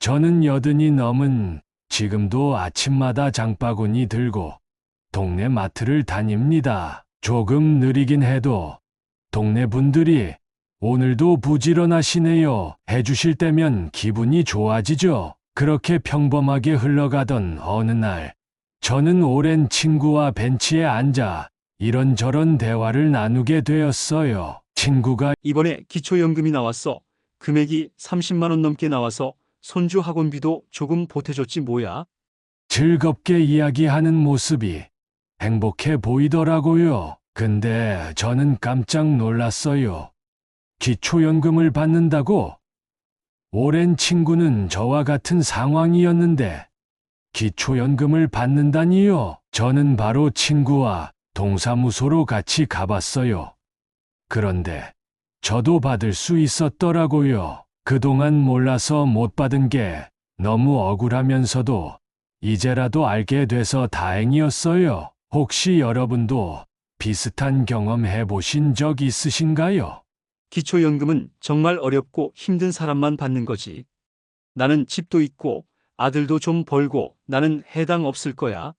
저는 80이 넘은 지금도 아침마다 장바구니 들고 동네 마트를 다닙니다. 조금 느리긴 해도 동네 분들이 오늘도 부지런하시네요 해주실 때면 기분이 좋아지죠. 그렇게 평범하게 흘러가던 어느 날, 저는 오랜 친구와 벤치에 앉아 이런저런 대화를 나누게 되었어요. 친구가 이번에 기초연금이 나왔어. 금액이 30만 원 넘게 나와서 손주 학원비도 조금 보태줬지 뭐야? 즐겁게 이야기하는 모습이 행복해 보이더라고요. 근데 저는 깜짝 놀랐어요. 기초연금을 받는다고? 오랜 친구는 저와 같은 상황이었는데 기초연금을 받는다니요? 저는 바로 친구와 동사무소로 같이 가봤어요. 그런데 저도 받을 수 있었더라고요. 그동안 몰라서 못 받은 게 너무 억울하면서도 이제라도 알게 돼서 다행이었어요. 혹시 여러분도 비슷한 경험 해보신 적 있으신가요? 기초연금은 정말 어렵고 힘든 사람만 받는 거지. 나는 집도 있고 아들도 좀 벌고 나는 해당 없을 거야.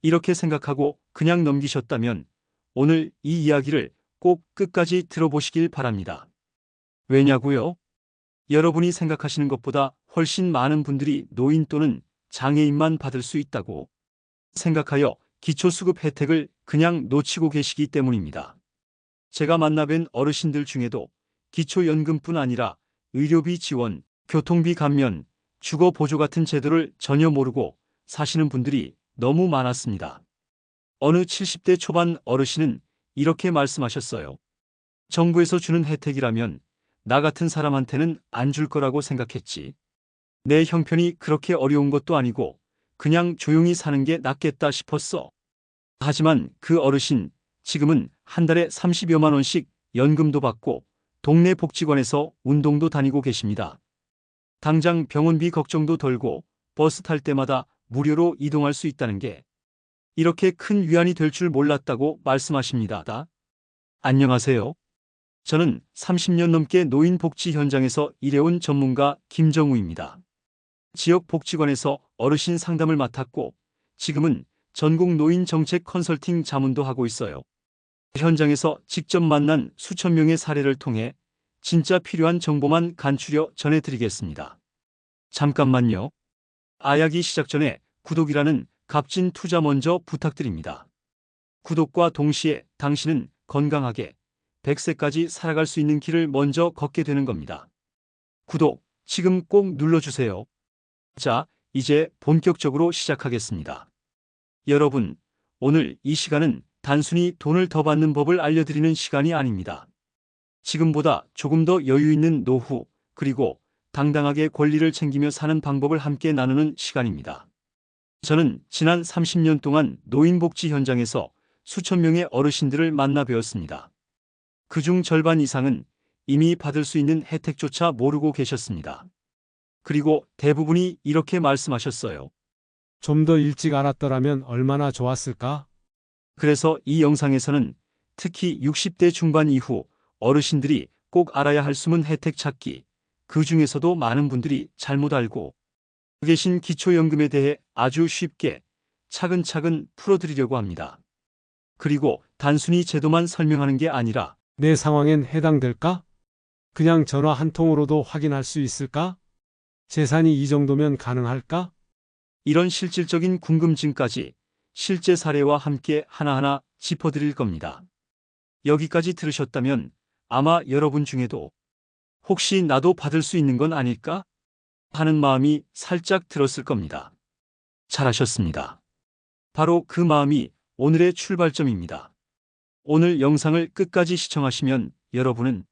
이렇게 생각하고 그냥 넘기셨다면 오늘 이 이야기를 꼭 끝까지 들어보시길 바랍니다. 왜냐고요? 여러분이 생각하시는 것보다 훨씬 많은 분들이 노인 또는 장애인만 받을 수 있다고 생각하여 기초수급 혜택을 그냥 놓치고 계시기 때문입니다. 제가 만나뵌 어르신들 중에도 기초연금뿐 아니라 의료비 지원, 교통비 감면, 주거보조 같은 제도를 전혀 모르고 사시는 분들이 너무 많았습니다. 어느 70대 초반 어르신은 이렇게 말씀하셨어요. 정부에서 주는 혜택이라면 나 같은 사람한테는 안 줄 거라고 생각했지. 내 형편이 그렇게 어려운 것도 아니고 그냥 조용히 사는 게 낫겠다 싶었어. 하지만 그 어르신 지금은 한 달에 30여만 원씩 연금도 받고 동네 복지관에서 운동도 다니고 계십니다. 당장 병원비 걱정도 덜고 버스 탈 때마다 무료로 이동할 수 있다는 게 이렇게 큰 위안이 될 줄 몰랐다고 말씀하십니다. 안녕하세요. 저는 30년 넘게 노인 복지 현장에서 일해온 전문가 김정우입니다. 지역 복지관에서 어르신 상담을 맡았고 지금은 전국 노인 정책 컨설팅 자문도 하고 있어요. 현장에서 직접 만난 수천 명의 사례를 통해 진짜 필요한 정보만 간추려 전해드리겠습니다. 잠깐만요. 이야기 시작 전에 구독이라는 값진 투자 먼저 부탁드립니다. 구독과 동시에 당신은 건강하게 100세까지 살아갈 수 있는 길을 먼저 걷게 되는 겁니다. 구독 지금 꼭 눌러주세요. 자, 이제 본격적으로 시작하겠습니다. 여러분, 오늘 이 시간은 단순히 돈을 더 받는 법을 알려드리는 시간이 아닙니다. 지금보다 조금 더 여유 있는 노후, 그리고 당당하게 권리를 챙기며 사는 방법을 함께 나누는 시간입니다. 저는 지난 30년 동안 노인복지 현장에서 수천 명의 어르신들을 만나 배웠습니다. 그중 절반 이상은 이미 받을 수 있는 혜택조차 모르고 계셨습니다. 그리고 대부분이 이렇게 말씀하셨어요. 좀 더 일찍 알았더라면 얼마나 좋았을까? 그래서 이 영상에서는 특히 60대 중반 이후 어르신들이 꼭 알아야 할 숨은 혜택 찾기, 그 중에서도 많은 분들이 잘못 알고 계신 기초연금에 대해 아주 쉽게 차근차근 풀어드리려고 합니다. 그리고 단순히 제도만 설명하는 게 아니라 내 상황엔 해당될까? 그냥 전화 한 통으로도 확인할 수 있을까? 재산이 이 정도면 가능할까? 이런 실질적인 궁금증까지 실제 사례와 함께 하나하나 짚어드릴 겁니다. 여기까지 들으셨다면 아마 여러분 중에도 혹시 나도 받을 수 있는 건 아닐까? 하는 마음이 살짝 들었을 겁니다. 잘하셨습니다. 바로 그 마음이 오늘의 출발점입니다. 오늘 영상을 끝까지 시청하시면 여러분은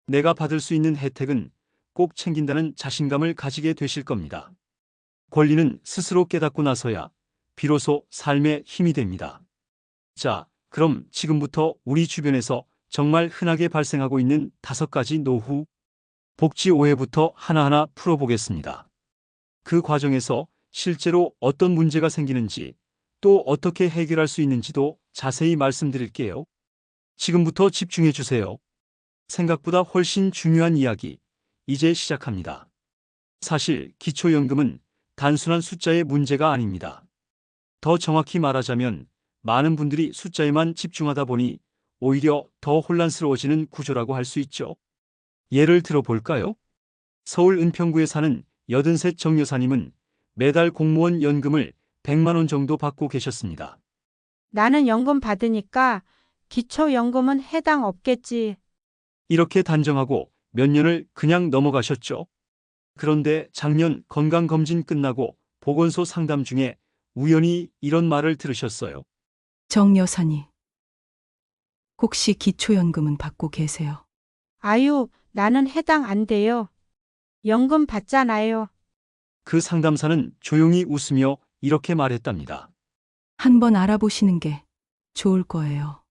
내가 받을 수 있는 혜택은 꼭 챙긴다는 자신감을 가지게 되실 겁니다. 권리는 스스로 깨닫고 나서야 비로소 삶의 힘이 됩니다. 자, 그럼 지금부터 우리 주변에서 정말 흔하게 발생하고 있는 5가지 노후 복지 오해부터 하나하나 풀어보겠습니다. 그 과정에서 실제로 어떤 문제가 생기는지 또 어떻게 해결할 수 있는지도 자세히 말씀드릴게요. 지금부터 집중해 주세요. 생각보다 훨씬 중요한 이야기, 이제 시작합니다. 사실 기초연금은 단순한 숫자의 문제가 아닙니다. 더 정확히 말하자면 많은 분들이 숫자에만 집중하다 보니 오히려 더 혼란스러워지는 구조라고 할 수 있죠. 예를 들어 볼까요? 서울 은평구에 사는 83 정여사님은 매달 공무원 연금을 100만 원 정도 받고 계셨습니다. 나는 연금 받으니까 기초연금은 해당 없겠지. 이렇게 단정하고 몇 년을 그냥 넘어가셨죠. 그런데 작년 건강검진 끝나고 보건소 상담 중에 우연히 이런 말을 들으셨어요. 정 여사님, 혹시 기초연금은 받고 계세요? 아유, 나는 해당 안 돼요. 연금 받잖아요. 그 상담사는 조용히 웃으며 이렇게 말했답니다. 한번 알아보시는 게 좋을 거예요.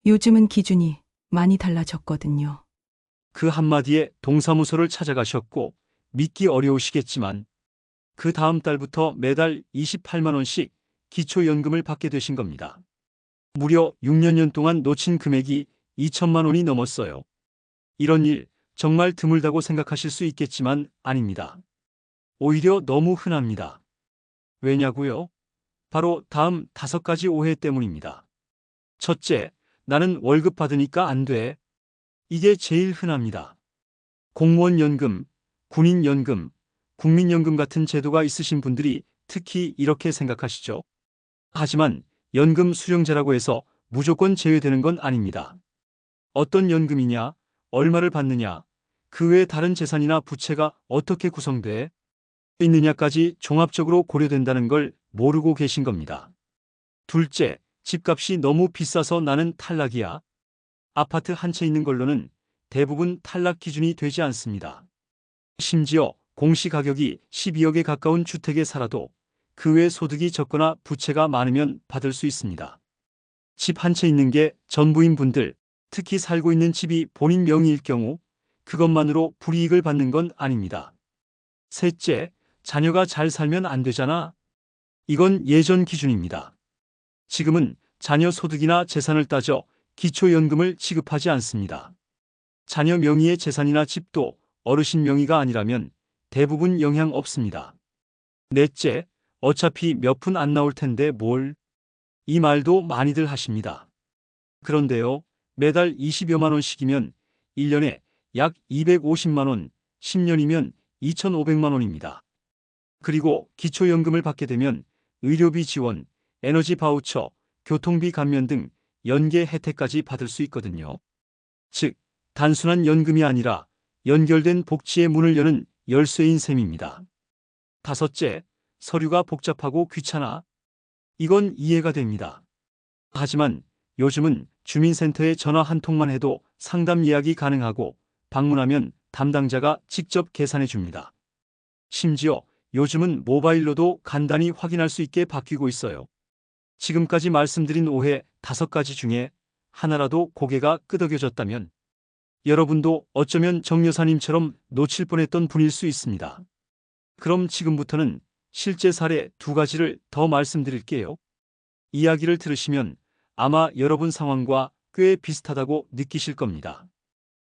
요즘은 기준이 많이 달라졌거든요. 그 한마디에 동사무소를 찾아가셨고 믿기 어려우시겠지만 그 다음 달부터 매달 28만 원씩 기초연금을 받게 되신 겁니다. 무려 6년 동안 놓친 금액이 2천만 원이 넘었어요. 이런 일 정말 드물다고 생각하실 수 있겠지만 아닙니다. 오히려 너무 흔합니다. 왜냐고요? 바로 다음 5가지 오해 때문입니다. 첫째, 나는 월급 받으니까 안 돼. 이게 제일 흔합니다. 공무원 연금, 군인 연금, 국민연금 같은 제도가 있으신 분들이 특히 이렇게 생각하시죠. 하지만 연금 수령자라고 해서 무조건 제외되는 건 아닙니다. 어떤 연금이냐, 얼마를 받느냐, 그 외 다른 재산이나 부채가 어떻게 구성돼 있느냐까지 종합적으로 고려된다는 걸 모르고 계신 겁니다. 둘째, 집값이 너무 비싸서 나는 탈락이야. 아파트 한 채 있는 걸로는 대부분 탈락 기준이 되지 않습니다. 심지어 공시가격이 12억에 가까운 주택에 살아도 그 외 소득이 적거나 부채가 많으면 받을 수 있습니다. 집 한 채 있는 게 전부인 분들, 특히 살고 있는 집이 본인 명의일 경우 그것만으로 불이익을 받는 건 아닙니다. 셋째, 자녀가 잘 살면 안 되잖아. 이건 예전 기준입니다. 지금은 자녀 소득이나 재산을 따져 기초연금을 지급하지 않습니다. 자녀 명의의 재산이나 집도 어르신 명의가 아니라면 대부분 영향 없습니다. 넷째, 어차피 몇 푼 안 나올 텐데 뭘. 이 말도 많이들 하십니다. 그런데요, 매달 20여만 원씩이면 1년에 약 250만 원, 10년이면 2,500만 원입니다. 그리고 기초연금을 받게 되면 의료비 지원, 에너지 바우처, 교통비 감면 등 연계 혜택까지 받을 수 있거든요. 즉, 단순한 연금이 아니라 연결된 복지의 문을 여는 열쇠인 셈입니다. 다섯째, 서류가 복잡하고 귀찮아. 이건 이해가 됩니다. 하지만 요즘은 주민센터에 전화 한 통만 해도 상담 예약이 가능하고 방문하면 담당자가 직접 계산해 줍니다. 심지어 요즘은 모바일로도 간단히 확인할 수 있게 바뀌고 있어요. 지금까지 말씀드린 오해 5가지 중에 하나라도 고개가 끄덕여졌다면 여러분도 어쩌면 정 여사님처럼 놓칠 뻔했던 분일 수 있습니다. 그럼 지금부터는 실제 사례 2가지를 더 말씀드릴게요. 이야기를 들으시면 아마 여러분 상황과 꽤 비슷하다고 느끼실 겁니다.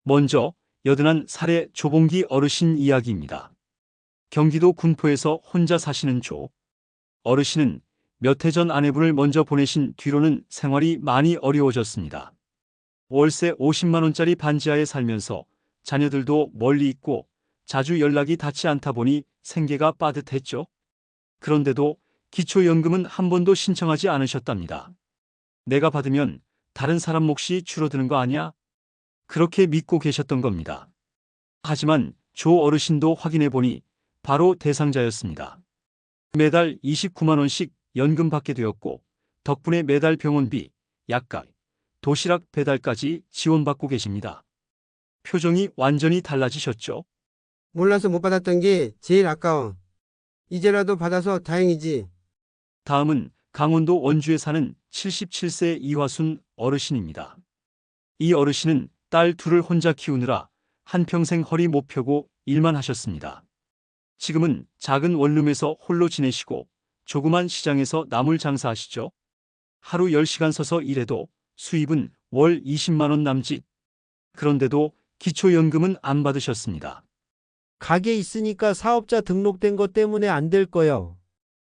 먼저 여든한 사례 조봉기 어르신 이야기입니다. 경기도 군포에서 혼자 사시는 조 어르신은 몇 해 전 아내분을 먼저 보내신 뒤로는 생활이 많이 어려워졌습니다. 월세 50만 원짜리 반지하에 살면서 자녀들도 멀리 있고 자주 연락이 닿지 않다 보니 생계가 빠듯했죠. 그런데도 기초연금은 한 번도 신청하지 않으셨답니다. 내가 받으면 다른 사람 몫이 줄어드는 거 아니야? 그렇게 믿고 계셨던 겁니다. 하지만 조 어르신도 확인해 보니 바로 대상자였습니다. 매달 29만 원씩 연금 받게 되었고 덕분에 매달 병원비, 약값, 도시락 배달까지 지원받고 계십니다. 표정이 완전히 달라지셨죠? 몰라서 못 받았던 게 제일 아까워. 이제라도 받아서 다행이지. 다음은 강원도 원주에 사는 77세 이화순 어르신입니다. 이 어르신은 딸 둘을 혼자 키우느라 한평생 허리 못 펴고 일만 하셨습니다. 지금은 작은 원룸에서 홀로 지내시고 조그만 시장에서 나물 장사하시죠. 하루 10시간 서서 일해도 수입은 월 20만 원 남짓. 그런데도 기초연금은 안 받으셨습니다. 가게 있으니까 사업자 등록된 것 때문에 안 될 거요.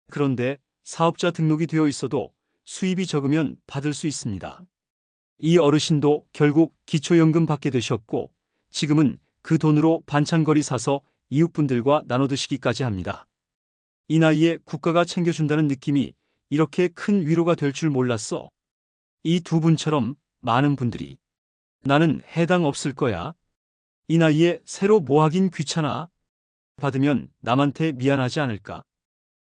그런데 사업자 등록이 되어 있어도 수입이 적으면 받을 수 있습니다. 이 어르신도 결국 기초연금 받게 되셨고 지금은 그 돈으로 반찬거리 사서 이웃분들과 나눠 드시기까지 합니다. 이 나이에 국가가 챙겨준다는 느낌이 이렇게 큰 위로가 될 줄 몰랐어. 이 두 분처럼 많은 분들이 나는 해당 없을 거야. 이 나이에 새로 뭐 하긴 귀찮아. 받으면 남한테 미안하지 않을까.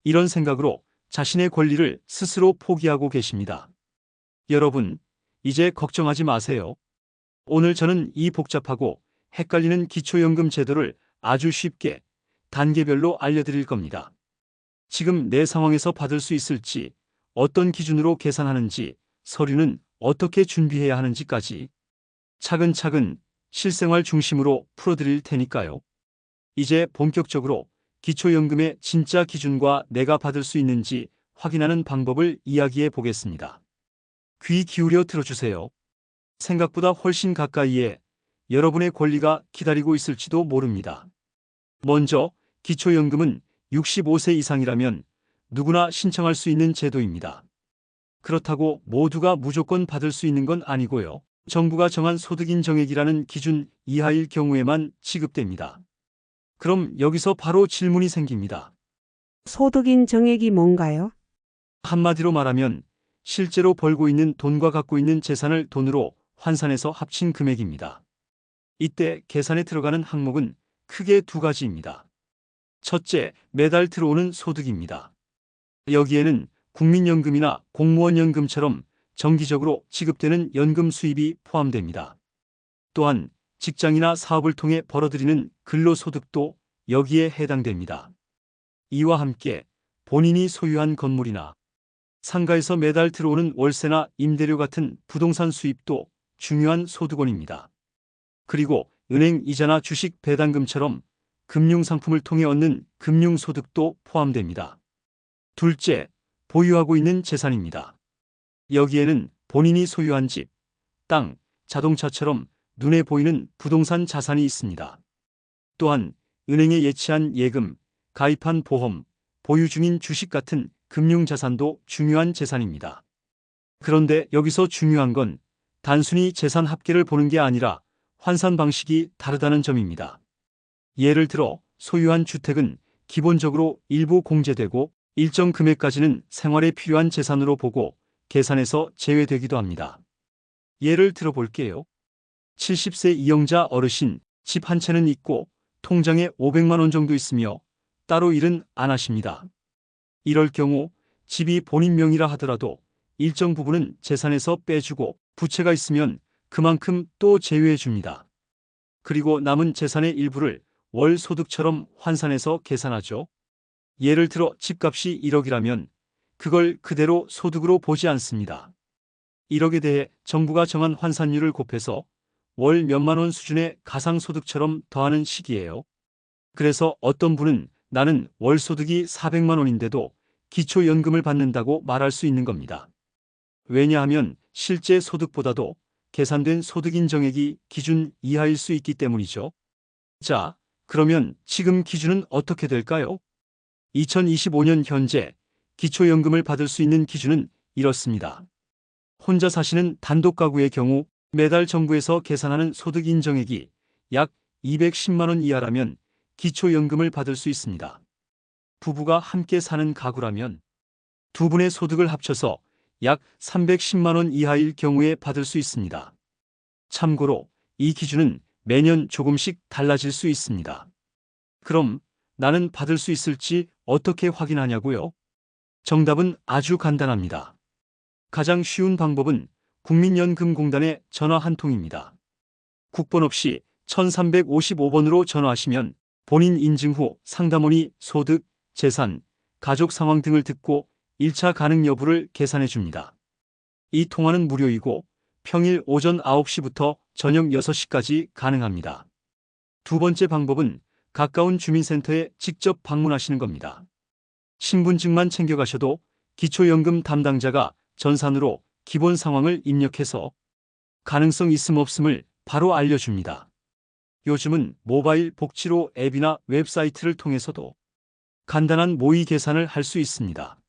이런 생각으로 자신의 권리를 스스로 포기하고 계십니다. 여러분, 이제 걱정하지 마세요. 오늘 저는 이 복잡하고 헷갈리는 기초연금 제도를 아주 쉽게 단계별로 알려드릴 겁니다. 지금 내 상황에서 받을 수 있을지, 어떤 기준으로 계산하는지, 서류는 어떻게 준비해야 하는지까지 차근차근 실생활 중심으로 풀어드릴 테니까요. 이제 본격적으로 기초연금의 진짜 기준과 내가 받을 수 있는지 확인하는 방법을 이야기해 보겠습니다. 귀 기울여 들어주세요. 생각보다 훨씬 가까이에 여러분의 권리가 기다리고 있을지도 모릅니다. 먼저 기초연금은 65세 이상이라면 누구나 신청할 수 있는 제도입니다. 그렇다고 모두가 무조건 받을 수 있는 건 아니고요. 정부가 정한 소득인정액이라는 기준 이하일 경우에만 지급됩니다. 그럼 여기서 바로 질문이 생깁니다. 소득인 정액이 뭔가요? 한마디로 말하면 실제로 벌고 있는 돈과 갖고 있는 재산을 돈으로 환산해서 합친 금액입니다. 이때 계산에 들어가는 항목은 크게 두 가지입니다. 첫째, 매달 들어오는 소득입니다. 여기에는 국민연금이나 공무원연금처럼 정기적으로 지급되는 연금 수입이 포함됩니다. 또한 직장이나 사업을 통해 벌어들이는 근로소득도 여기에 해당됩니다. 이와 함께 본인이 소유한 건물이나 상가에서 매달 들어오는 월세나 임대료 같은 부동산 수입도 중요한 소득원입니다. 그리고 은행 이자나 주식 배당금처럼 금융상품을 통해 얻는 금융소득도 포함됩니다. 둘째, 보유하고 있는 재산입니다. 여기에는 본인이 소유한 집, 땅, 자동차처럼 눈에 보이는 부동산 자산이 있습니다. 또한 은행에 예치한 예금, 가입한 보험, 보유 중인 주식 같은 금융자산도 중요한 재산입니다. 그런데 여기서 중요한 건 단순히 재산 합계를 보는 게 아니라 환산 방식이 다르다는 점입니다. 예를 들어 소유한 주택은 기본적으로 일부 공제되고 일정 금액까지는 생활에 필요한 재산으로 보고 계산에서 제외되기도 합니다. 예를 들어 볼게요. 70세 이영자 어르신, 집 한 채는 있고 통장에 500만 원 정도 있으며 따로 일은 안 하십니다. 이럴 경우 집이 본인 명의라 하더라도 일정 부분은 재산에서 빼주고 부채가 있으면 그만큼 또 제외해 줍니다. 그리고 남은 재산의 일부를 월 소득처럼 환산해서 계산하죠. 예를 들어 집값이 1억이라면 그걸 그대로 소득으로 보지 않습니다. 1억에 대해 정부가 정한 환산율을 곱해서 월 몇만 원 수준의 가상소득처럼 더하는 식이에요. 그래서 어떤 분은 나는 월 소득이 400만 원인데도 기초연금을 받는다고 말할 수 있는 겁니다. 왜냐하면 실제 소득보다도 계산된 소득인정액이 기준 이하일 수 있기 때문이죠. 자, 그러면 지금 기준은 어떻게 될까요? 2025년 현재 기초연금을 받을 수 있는 기준은 이렇습니다. 혼자 사시는 단독 가구의 경우 매달 정부에서 계산하는 소득인정액이 약 210만 원 이하라면 기초연금을 받을 수 있습니다. 부부가 함께 사는 가구라면 두 분의 소득을 합쳐서 약 310만 원 이하일 경우에 받을 수 있습니다. 참고로 이 기준은 매년 조금씩 달라질 수 있습니다. 그럼 나는 받을 수 있을지 어떻게 확인하냐고요? 정답은 아주 간단합니다. 가장 쉬운 방법은 국민연금공단에 전화 한 통입니다. 국번 없이 1355번으로 전화하시면 본인 인증 후 상담원이 소득, 재산, 가족 상황 등을 듣고 1차 가능 여부를 계산해 줍니다. 이 통화는 무료이고 평일 오전 9시부터 저녁 6시까지 가능합니다. 두 번째 방법은 가까운 주민센터에 직접 방문하시는 겁니다. 신분증만 챙겨가셔도 기초연금 담당자가 전산으로 기본 상황을 입력해서 가능성 있음 없음을 바로 알려줍니다. 요즘은 모바일 복지로 앱이나 웹사이트를 통해서도 간단한 모의 계산을 할 수 있습니다.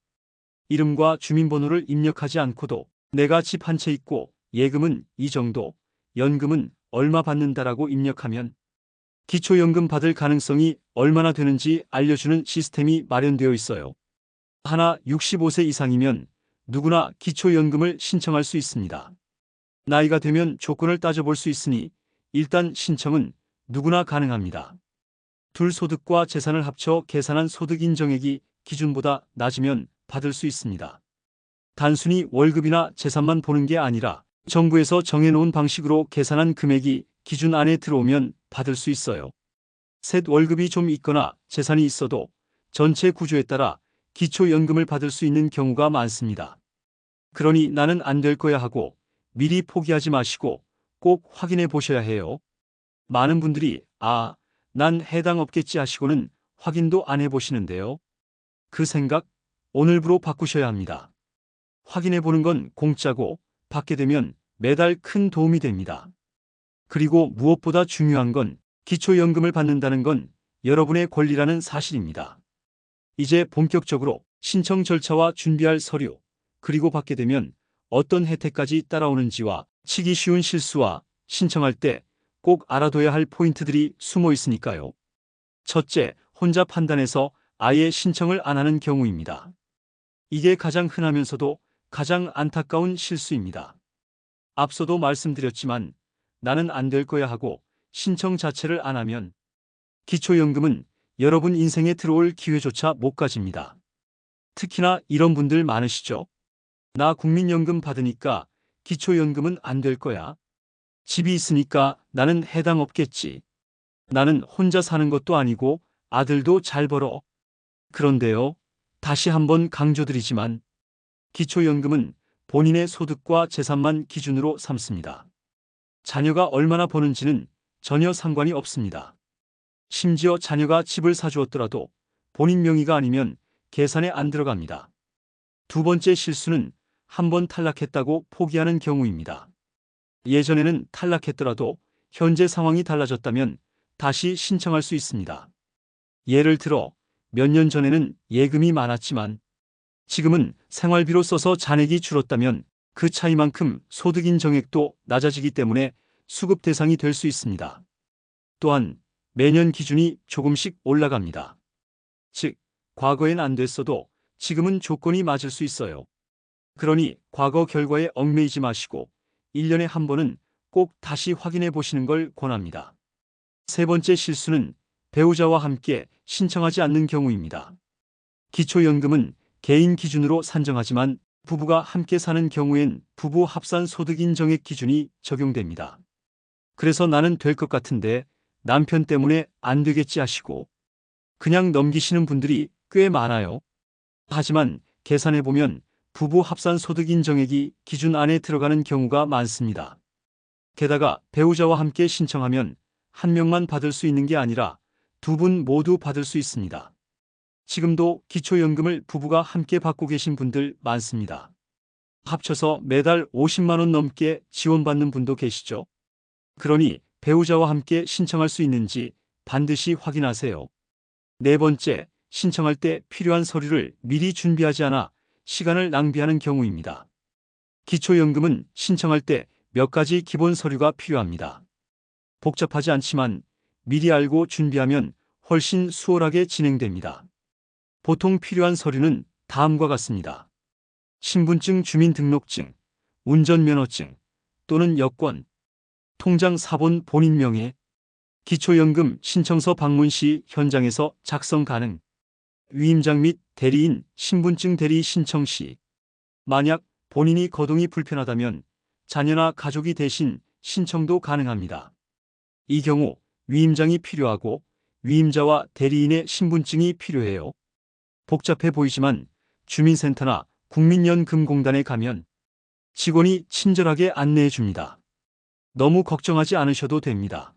이름과 주민번호를 입력하지 않고도 내가 집 한 채 있고 예금은 이 정도, 연금은 얼마 받는다라고 입력하면 기초연금 받을 가능성이 얼마나 되는지 알려주는 시스템이 마련되어 있어요. 하나 65세 이상이면 누구나 기초연금을 신청할 수 있습니다. 나이가 되면 조건을 따져볼 수 있으니 일단 신청은 누구나 가능합니다. 둘 소득과 재산을 합쳐 계산한 소득 인정액이 기준보다 낮으면 받을 수 있습니다. 단순히 월급이나 재산만 보는 게 아니라 정부에서 정해놓은 방식으로 계산한 금액이 기준 안에 들어오면 받을 수 있어요. 셋 월급이 좀 있거나 재산이 있어도 전체 구조에 따라 기초연금을 받을 수 있는 경우가 많습니다. 그러니 나는 안 될 거야 하고 미리 포기하지 마시고 꼭 확인해 보셔야 해요. 많은 분들이 난 해당 없겠지 하시고는 확인도 안 해보시는데요. 그 생각 오늘부로 바꾸셔야 합니다. 확인해 보는 건 공짜고 받게 되면 매달 큰 도움이 됩니다. 그리고 무엇보다 중요한 건 기초연금을 받는다는 건 여러분의 권리라는 사실입니다. 이제 본격적으로 신청 절차와 준비할 서류, 그리고 받게 되면 어떤 혜택까지 따라오는지와 치기 쉬운 실수와 신청할 때 꼭 알아둬야 할 포인트들이 숨어 있으니까요. 첫째, 혼자 판단해서 아예 신청을 안 하는 경우입니다. 이게 가장 흔하면서도 가장 안타까운 실수입니다. 앞서도 말씀드렸지만 나는 안 될 거야 하고 신청 자체를 안 하면 기초연금은 여러분 인생에 들어올 기회조차 못 가집니다. 특히나 이런 분들 많으시죠? 나 국민연금 받으니까 기초연금은 안 될 거야. 집이 있으니까 나는 해당 없겠지. 나는 혼자 사는 것도 아니고 아들도 잘 벌어. 그런데요, 다시 한번 강조드리지만 기초연금은 본인의 소득과 재산만 기준으로 삼습니다. 자녀가 얼마나 버는지는 전혀 상관이 없습니다. 심지어 자녀가 집을 사주었더라도 본인 명의가 아니면 계산에 안 들어갑니다. 두 번째 실수는 한 번 탈락했다고 포기하는 경우입니다. 예전에는 탈락했더라도 현재 상황이 달라졌다면 다시 신청할 수 있습니다. 예를 들어 몇 년 전에는 예금이 많았지만 지금은 생활비로 써서 잔액이 줄었다면 그 차이만큼 소득 인정액도 낮아지기 때문에 수급 대상이 될 수 있습니다. 또한 매년 기준이 조금씩 올라갑니다. 즉, 과거엔 안 됐어도 지금은 조건이 맞을 수 있어요. 그러니 과거 결과에 얽매이지 마시고 1년에 한 번은 꼭 다시 확인해 보시는 걸 권합니다. 세 번째 실수는 배우자와 함께 신청하지 않는 경우입니다. 기초연금은 개인 기준으로 산정하지만 부부가 함께 사는 경우엔 부부 합산 소득 인정액 기준이 적용됩니다. 그래서 나는 될 것 같은데 남편 때문에 안 되겠지 하시고 그냥 넘기시는 분들이 꽤 많아요. 하지만 계산해 보면 부부 합산 소득 인정액이 기준 안에 들어가는 경우가 많습니다. 게다가 배우자와 함께 신청하면 한 명만 받을 수 있는 게 아니라 두 분 모두 받을 수 있습니다. 지금도 기초연금을 부부가 함께 받고 계신 분들 많습니다. 합쳐서 매달 50만 원 넘게 지원받는 분도 계시죠. 그러니 배우자와 함께 신청할 수 있는지 반드시 확인하세요. 네 번째, 신청할 때 필요한 서류를 미리 준비하지 않아 시간을 낭비하는 경우입니다. 기초연금은 신청할 때 몇 가지 기본 서류가 필요합니다. 복잡하지 않지만 미리 알고 준비하면 훨씬 수월하게 진행됩니다. 보통 필요한 서류는 다음과 같습니다. 신분증, 주민등록증, 운전면허증 또는 여권, 통장 사본 본인 명의, 기초연금 신청서 방문 시 현장에서 작성 가능, 위임장 및 대리인 신분증 대리 신청 시, 만약 본인이 거동이 불편하다면 자녀나 가족이 대신 신청도 가능합니다. 이 경우 위임장이 필요하고 위임자와 대리인의 신분증이 필요해요. 복잡해 보이지만 주민센터나 국민연금공단에 가면 직원이 친절하게 안내해 줍니다. 너무 걱정하지 않으셔도 됩니다.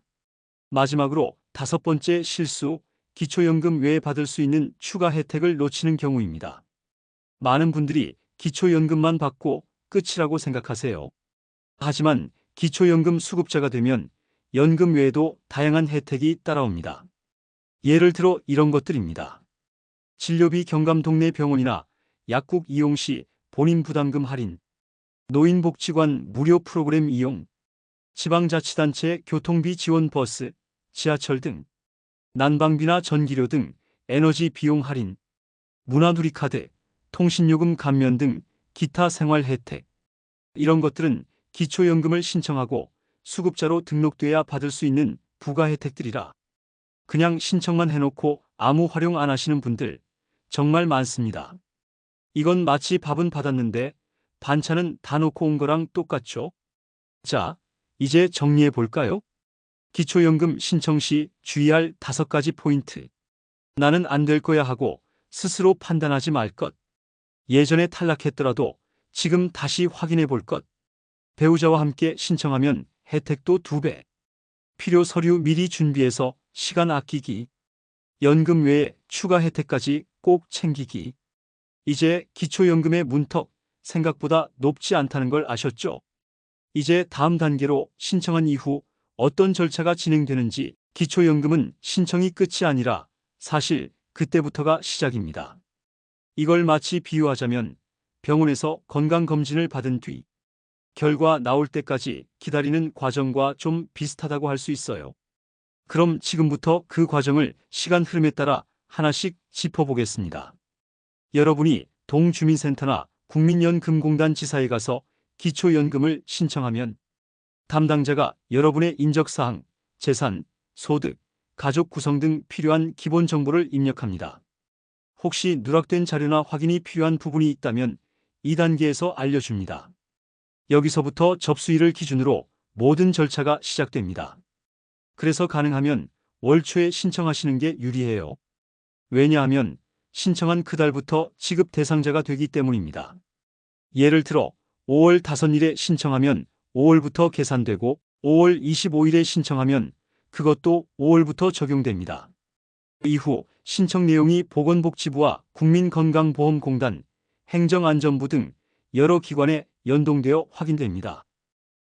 마지막으로 다섯 번째 실수, 기초연금 외에 받을 수 있는 추가 혜택을 놓치는 경우입니다. 많은 분들이 기초연금만 받고 끝이라고 생각하세요. 하지만 기초연금 수급자가 되면 연금 외에도 다양한 혜택이 따라옵니다. 예를 들어 이런 것들입니다. 진료비 경감 동네 병원이나 약국 이용 시 본인 부담금 할인, 노인복지관 무료 프로그램 이용, 지방자치단체 교통비 지원 버스, 지하철 등, 난방비나 전기료 등 에너지 비용 할인, 문화누리카드, 통신요금 감면 등 기타 생활 혜택. 이런 것들은 기초연금을 신청하고 수급자로 등록돼야 받을 수 있는 부가 혜택들이라 그냥 신청만 해놓고 아무 활용 안 하시는 분들 정말 많습니다. 이건 마치 밥은 받았는데 반찬은 다 놓고 온 거랑 똑같죠? 자, 이제 정리해 볼까요? 기초연금 신청 시 주의할 5가지 포인트. 나는 안 될 거야 하고 스스로 판단하지 말 것. 예전에 탈락했더라도 지금 다시 확인해 볼 것. 배우자와 함께 신청하면 혜택도 2배. 필요 서류 미리 준비해서 시간 아끼기. 연금 외에 추가 혜택까지 꼭 챙기기. 이제 기초연금의 문턱 생각보다 높지 않다는 걸 아셨죠? 이제 다음 단계로 신청한 이후 어떤 절차가 진행되는지. 기초연금은 신청이 끝이 아니라 사실 그때부터가 시작입니다. 이걸 마치 비유하자면 병원에서 건강검진을 받은 뒤 결과 나올 때까지 기다리는 과정과 좀 비슷하다고 할 수 있어요. 그럼 지금부터 그 과정을 시간 흐름에 따라 하나씩 짚어보겠습니다. 여러분이 동주민센터나 국민연금공단 지사에 가서 기초연금을 신청하면 담당자가 여러분의 인적사항, 재산, 소득, 가족 구성 등 필요한 기본 정보를 입력합니다. 혹시 누락된 자료나 확인이 필요한 부분이 있다면 2단계에서 알려줍니다. 여기서부터 접수일을 기준으로 모든 절차가 시작됩니다. 그래서 가능하면 월 초에 신청하시는 게 유리해요. 왜냐하면 신청한 그달부터 지급 대상자가 되기 때문입니다. 예를 들어 5월 5일에 신청하면 5월부터 계산되고 5월 25일에 신청하면 그것도 5월부터 적용됩니다. 이후 신청 내용이 보건복지부와 국민건강보험공단, 행정안전부 등 여러 기관에 연동되어 확인됩니다.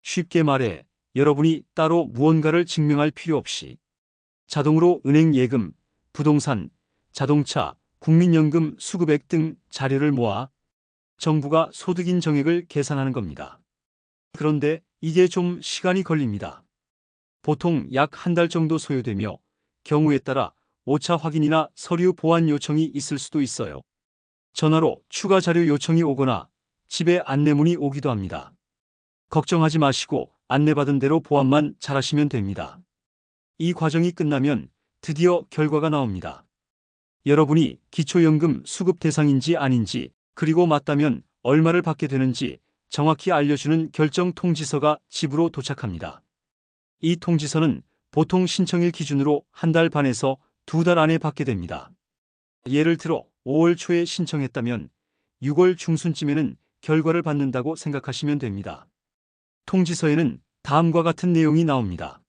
쉽게 말해 여러분이 따로 무언가를 증명할 필요 없이 자동으로 은행 예금, 부동산, 자동차, 국민연금 수급액 등 자료를 모아 정부가 소득인 정액을 계산하는 겁니다. 그런데 이게 좀 시간이 걸립니다. 보통 약 1달 정도 소요되며 경우에 따라 오차 확인이나 서류 보완 요청이 있을 수도 있어요. 전화로 추가 자료 요청이 오거나 집에 안내문이 오기도 합니다. 걱정하지 마시고 안내받은 대로 보완만 잘하시면 됩니다. 이 과정이 끝나면 드디어 결과가 나옵니다. 여러분이 기초연금 수급 대상인지 아닌지, 그리고 맞다면 얼마를 받게 되는지 정확히 알려주는 결정 통지서가 집으로 도착합니다. 이 통지서는 보통 신청일 기준으로 1달 반에서 2달 안에 받게 됩니다. 예를 들어 5월 초에 신청했다면 6월 중순쯤에는 결과를 받는다고 생각하시면 됩니다. 통지서에는 다음과 같은 내용이 나옵니다.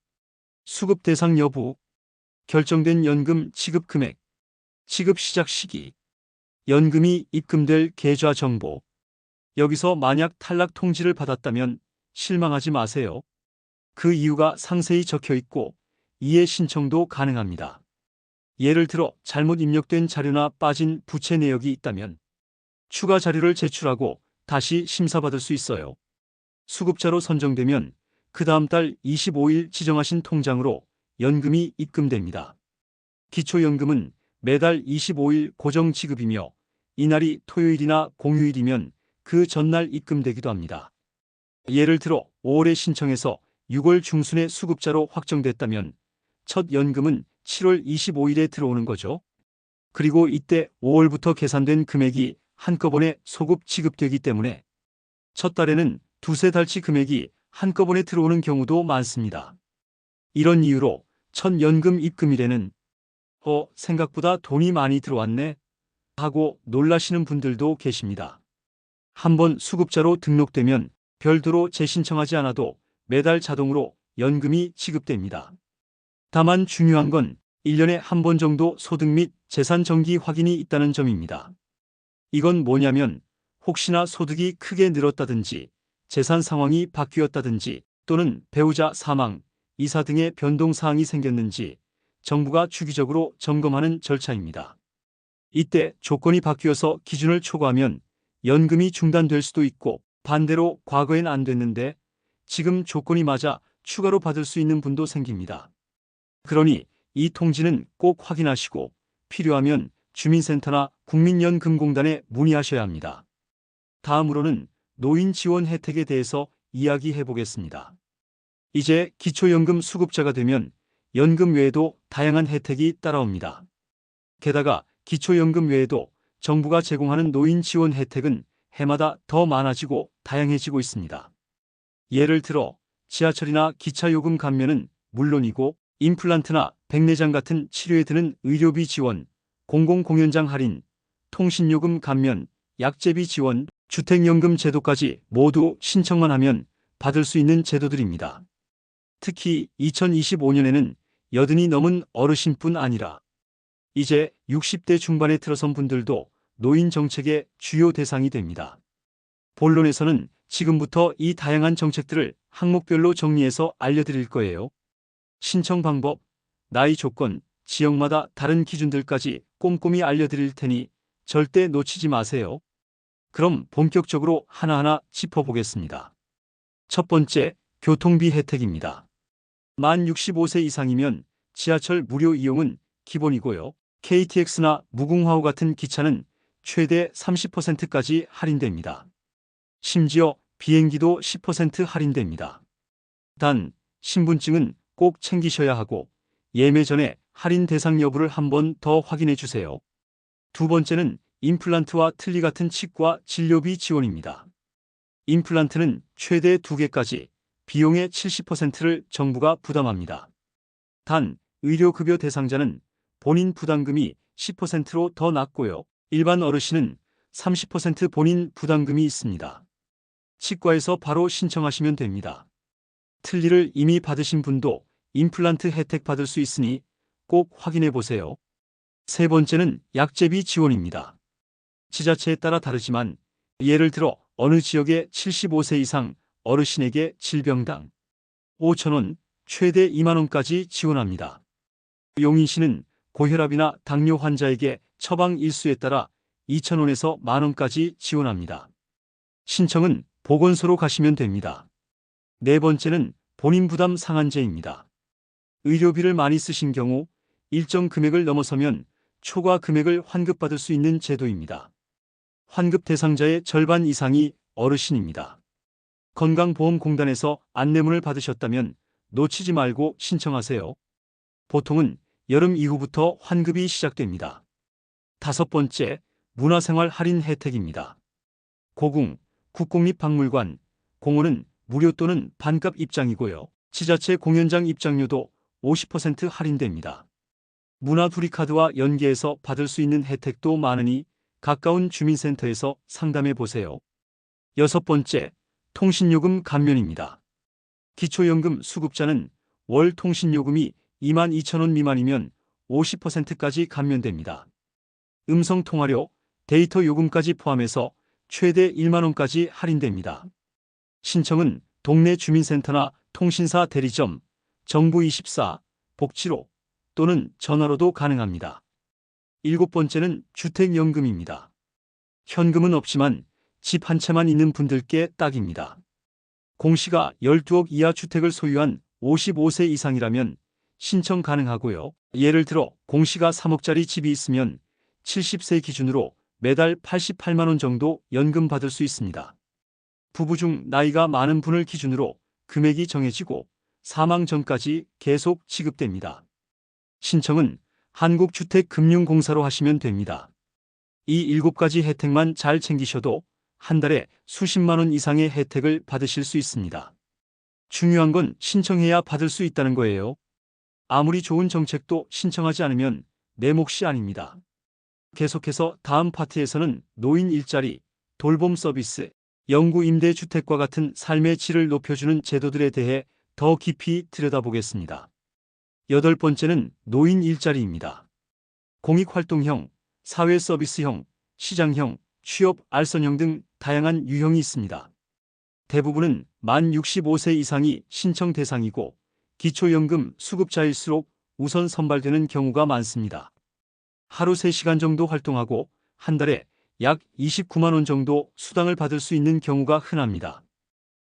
수급 대상 여부, 결정된 연금 지급 금액, 지급 시작 시기, 연금이 입금될 계좌 정보. 여기서 만약 탈락 통지를 받았다면 실망하지 마세요. 그 이유가 상세히 적혀 있고 이해 신청도 가능합니다. 예를 들어 잘못 입력된 자료나 빠진 부채 내역이 있다면 추가 자료를 제출하고 다시 심사받을 수 있어요. 수급자로 선정되면 그 다음 달 25일 지정하신 통장으로 연금이 입금됩니다. 기초연금은 매달 25일 고정 지급이며 이날이 토요일이나 공휴일이면 그 전날 입금되기도 합니다. 예를 들어 5월에 신청해서 6월 중순에 수급자로 확정됐다면 첫 연금은 7월 25일에 들어오는 거죠. 그리고 이때 5월부터 계산된 금액이 한꺼번에 소급 지급되기 때문에 첫 달에는 두세 달치 금액이 한꺼번에 들어오는 경우도 많습니다. 이런 이유로 첫 연금 입금일에는 생각보다 돈이 많이 들어왔네 하고 놀라시는 분들도 계십니다. 한번 수급자로 등록되면 별도로 재신청하지 않아도 매달 자동으로 연금이 지급됩니다. 다만 중요한 건 1년에 한 번 정도 소득 및 재산 정기 확인이 있다는 점입니다. 이건 뭐냐면 혹시나 소득이 크게 늘었다든지 재산 상황이 바뀌었다든지 또는 배우자 사망, 이사 등의 변동사항이 생겼는지 정부가 주기적으로 점검하는 절차입니다. 이때 조건이 바뀌어서 기준을 초과하면 연금이 중단될 수도 있고 반대로 과거엔 안 됐는데 지금 조건이 맞아 추가로 받을 수 있는 분도 생깁니다. 그러니 이 통지는 꼭 확인하시고 필요하면 주민센터나 국민연금공단에 문의하셔야 합니다. 다음으로는 노인 지원 혜택에 대해서 이야기해 보겠습니다. 이제 기초연금 수급자가 되면 연금 외에도 다양한 혜택이 따라옵니다. 게다가 기초연금 외에도 정부가 제공하는 노인 지원 혜택은 해마다 더 많아지고 다양해지고 있습니다. 예를 들어 지하철이나 기차 요금 감면은 물론이고 임플란트나 백내장 같은 치료에 드는 의료비 지원, 공공공연장 할인, 통신요금 감면, 약제비 지원, 주택연금 제도까지 모두 신청만 하면 받을 수 있는 제도들입니다. 특히 2025년에는 80이 넘은 어르신뿐 아니라 이제 60대 중반에 들어선 분들도 노인 정책의 주요 대상이 됩니다. 본론에서는 지금부터 이 다양한 정책들을 항목별로 정리해서 알려드릴 거예요. 신청 방법, 나이 조건, 지역마다 다른 기준들까지 꼼꼼히 알려드릴 테니 절대 놓치지 마세요. 그럼 본격적으로 하나하나 짚어보겠습니다. 첫 번째, 교통비 혜택입니다. 만 65세 이상이면 지하철 무료 이용은 기본이고요. KTX나 무궁화호 같은 기차는 최대 30%까지 할인됩니다. 심지어 비행기도 10% 할인됩니다. 단, 신분증은 꼭 챙기셔야 하고 예매 전에 할인 대상 여부를 한 번 더 확인해 주세요. 두 번째는 임플란트와 틀니 같은 치과 진료비 지원입니다. 임플란트는 최대 2개까지 비용의 70%를 정부가 부담합니다. 단, 의료급여 대상자는 본인 부담금이 10%로 더 낮고요. 일반 어르신은 30% 본인 부담금이 있습니다. 치과에서 바로 신청하시면 됩니다. 틀니를 이미 받으신 분도 임플란트 혜택 받을 수 있으니 꼭 확인해 보세요. 세 번째는 약제비 지원입니다. 지자체에 따라 다르지만 예를 들어 어느 지역의 75세 이상 어르신에게 질병당 5,000원, 최대 2만원까지 지원합니다. 용인시는 고혈압이나 당뇨 환자에게 처방 일수에 따라 2,000원에서 만원까지 지원합니다. 신청은 보건소로 가시면 됩니다. 네 번째는 본인 부담 상한제입니다. 의료비를 많이 쓰신 경우 일정 금액을 넘어서면 초과 금액을 환급받을 수 있는 제도입니다. 환급 대상자의 절반 이상이 어르신입니다. 건강보험공단에서 안내문을 받으셨다면 놓치지 말고 신청하세요. 보통은 여름 이후부터 환급이 시작됩니다. 다섯 번째, 문화생활 할인 혜택입니다. 고궁, 국공립박물관, 공원은 무료 또는 반값 입장이고요. 지자체 공연장 입장료도 50% 할인됩니다. 문화두리카드와 연계해서 받을 수 있는 혜택도 많으니 가까운 주민센터에서 상담해 보세요. 여섯 번째, 통신요금 감면입니다. 기초연금 수급자는 월 통신요금이 22,000원 미만이면 50%까지 감면됩니다. 음성통화료, 데이터 요금까지 포함해서 최대 1만원까지 할인됩니다. 신청은 동네 주민센터나 통신사 대리점, 정부24, 복지로 또는 전화로도 가능합니다. 일곱 번째는 주택연금입니다. 현금은 없지만 집 한 채만 있는 분들께 딱입니다. 공시가 12억 이하 주택을 소유한 55세 이상이라면 신청 가능하고요. 예를 들어 공시가 3억짜리 집이 있으면 70세 기준으로 매달 88만원 정도 연금 받을 수 있습니다. 부부 중 나이가 많은 분을 기준으로 금액이 정해지고 사망 전까지 계속 지급됩니다. 신청은 한국주택금융공사로 하시면 됩니다. 이 7가지 혜택만 잘 챙기셔도 한 달에 수십만 원 이상의 혜택을 받으실 수 있습니다. 중요한 건 신청해야 받을 수 있다는 거예요. 아무리 좋은 정책도 신청하지 않으면 내 몫이 아닙니다. 계속해서 다음 파트에서는 노인 일자리, 돌봄 서비스, 영구 임대주택과 같은 삶의 질을 높여주는 제도들에 대해 더 깊이 들여다보겠습니다. 여덟 번째는 노인 일자리입니다. 공익활동형, 사회서비스형, 시장형, 취업 알선형 등 다양한 유형이 있습니다. 대부분은 만 65세 이상이 신청 대상이고 기초연금 수급자일수록 우선 선발되는 경우가 많습니다. 하루 3시간 정도 활동하고 한 달에 약 29만 원 정도 수당을 받을 수 있는 경우가 흔합니다.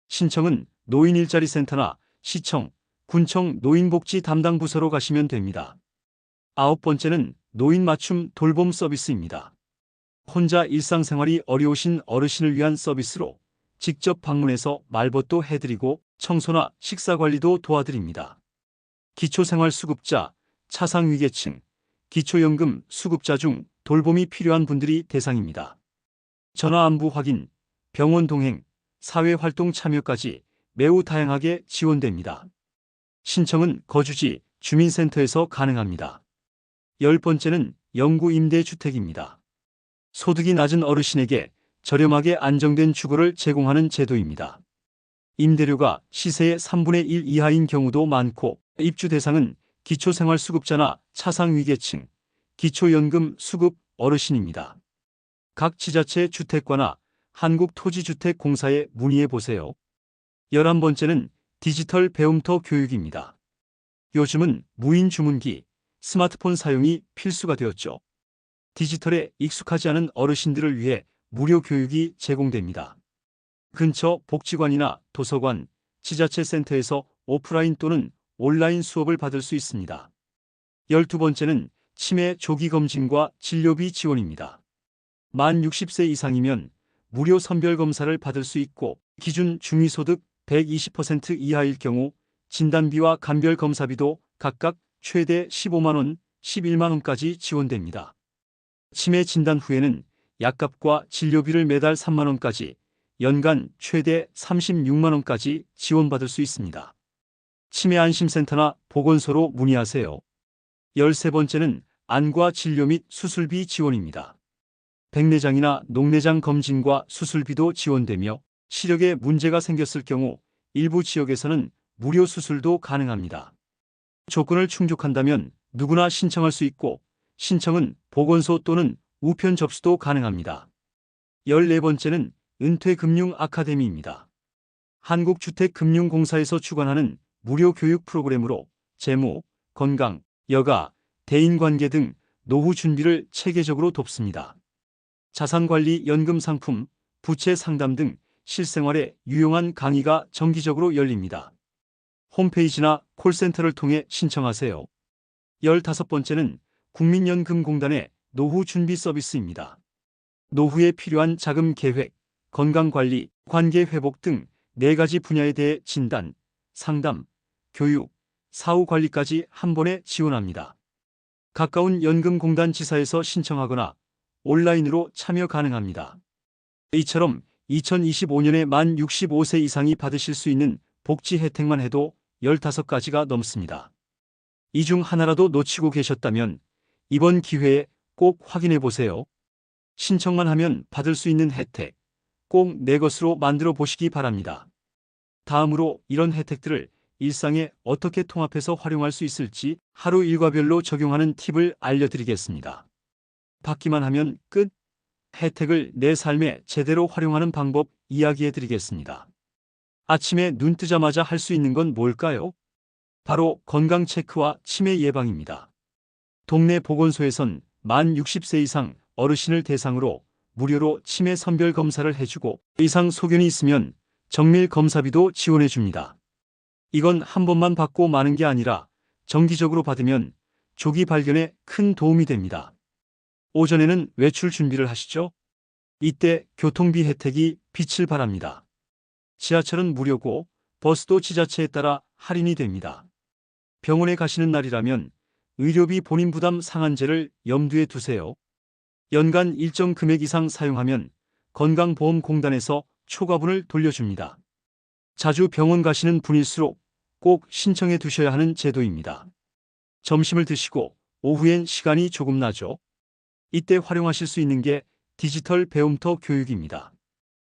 신청은 노인일자리센터나 시청, 군청 노인복지 담당 부서로 가시면 됩니다. 9번째는 노인 맞춤 돌봄 서비스입니다. 혼자 일상생활이 어려우신 어르신을 위한 서비스로 직접 방문해서 말벗도 해드리고 청소나 식사관리도 도와드립니다. 기초생활수급자, 차상위계층, 기초연금 수급자 중 돌봄이 필요한 분들이 대상입니다. 전화안부 확인, 병원 동행, 사회활동 참여까지 매우 다양하게 지원됩니다. 신청은 거주지, 주민센터에서 가능합니다. 10번째는 영구임대주택입니다. 소득이 낮은 어르신에게 저렴하게 안정된 주거를 제공하는 제도입니다. 임대료가 시세의 3분의 1 이하인 경우도 많고 입주 대상은 기초생활수급자나 차상위계층, 기초연금 수급 어르신입니다. 각 지자체 주택과나 한국토지주택공사에 문의해 보세요. 11번째는 디지털 배움터 교육입니다. 요즘은 무인 주문기, 스마트폰 사용이 필수가 되었죠. 디지털에 익숙하지 않은 어르신들을 위해 무료 교육이 제공됩니다. 근처 복지관이나 도서관, 지자체 센터에서 오프라인 또는 온라인 수업을 받을 수 있습니다. 12번째는 치매 조기 검진과 진료비 지원입니다. 만 60세 이상이면 무료 선별검사를 받을 수 있고 기준 중위소득 120% 이하일 경우 진단비와 간별검사비도 각각 최대 15만 원, 11만 원까지 지원됩니다. 치매 진단 후에는 약값과 진료비를 매달 3만 원까지 연간 최대 36만 원까지 지원받을 수 있습니다. 치매안심센터나 보건소로 문의하세요. 13번째는 안과 진료 및 수술비 지원입니다. 백내장이나 녹내장 검진과 수술비도 지원되며 시력에 문제가 생겼을 경우 일부 지역에서는 무료 수술도 가능합니다. 조건을 충족한다면 누구나 신청할 수 있고 신청은 보건소 또는 우편 접수도 가능합니다. 14번째는 은퇴금융 아카데미입니다. 한국주택금융공사에서 주관하는 무료 교육 프로그램으로 재무, 건강, 여가, 대인관계 등 노후 준비를 체계적으로 돕습니다. 자산관리, 연금 상품, 부채 상담 등 실생활에 유용한 강의가 정기적으로 열립니다. 홈페이지나 콜센터를 통해 신청하세요. 15번째는 국민연금공단의 노후 준비 서비스입니다. 노후에 필요한 자금 계획, 건강관리, 관계 회복 등 4가지 분야에 대해 진단, 상담, 교육, 사후 관리까지 한 번에 지원합니다. 가까운 연금공단 지사에서 신청하거나 온라인으로 참여 가능합니다. 이처럼 2025년에 만 65세 이상이 받으실 수 있는 복지 혜택만 해도 15가지가 넘습니다. 이 중 하나라도 놓치고 계셨다면 이번 기회에 꼭 확인해 보세요. 신청만 하면 받을 수 있는 혜택, 꼭 내 것으로 만들어 보시기 바랍니다. 다음으로 이런 혜택들을 일상에 어떻게 통합해서 활용할 수 있을지 하루 일과별로 적용하는 팁을 알려드리겠습니다. 받기만 하면 끝! 혜택을 내 삶에 제대로 활용하는 방법 이야기해드리겠습니다. 아침에 눈 뜨자마자 할 수 있는 건 뭘까요? 바로 건강 체크와 치매 예방입니다. 동네 보건소에선 만 60세 이상 어르신을 대상으로 무료로 치매 선별 검사를 해주고 이상 소견이 있으면 정밀 검사비도 지원해줍니다. 이건 한 번만 받고 마는 게 아니라 정기적으로 받으면 조기 발견에 큰 도움이 됩니다. 오전에는 외출 준비를 하시죠? 이때 교통비 혜택이 빛을 발합니다. 지하철은 무료고 버스도 지자체에 따라 할인이 됩니다. 병원에 가시는 날이라면 의료비 본인 부담 상한제를 염두에 두세요. 연간 일정 금액 이상 사용하면 건강보험공단에서 초과분을 돌려줍니다. 자주 병원 가시는 분일수록 꼭 신청해 두셔야 하는 제도입니다. 점심을 드시고 오후엔 시간이 조금 나죠. 이때 활용하실 수 있는 게 디지털 배움터 교육입니다.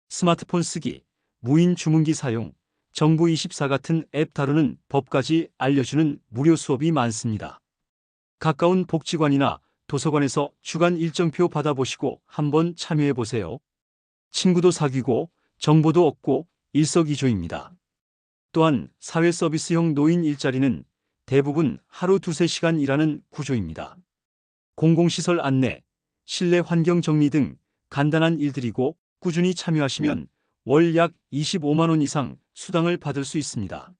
스마트폰 쓰기, 무인 주문기 사용, 정부24 같은 앱 다루는 법까지 알려주는 무료 수업이 많습니다. 가까운 복지관이나 도서관에서 주간 일정표 받아보시고 한번 참여해보세요. 친구도 사귀고 정보도 얻고 일석이조입니다. 또한 사회서비스형 노인 일자리는 대부분 하루 2~3시간 일하는 구조입니다. 공공시설 안내, 실내 환경 정리 등 간단한 일들이고 꾸준히 참여하시면 월 약 25만 원 이상 수당을 받을 수 있습니다.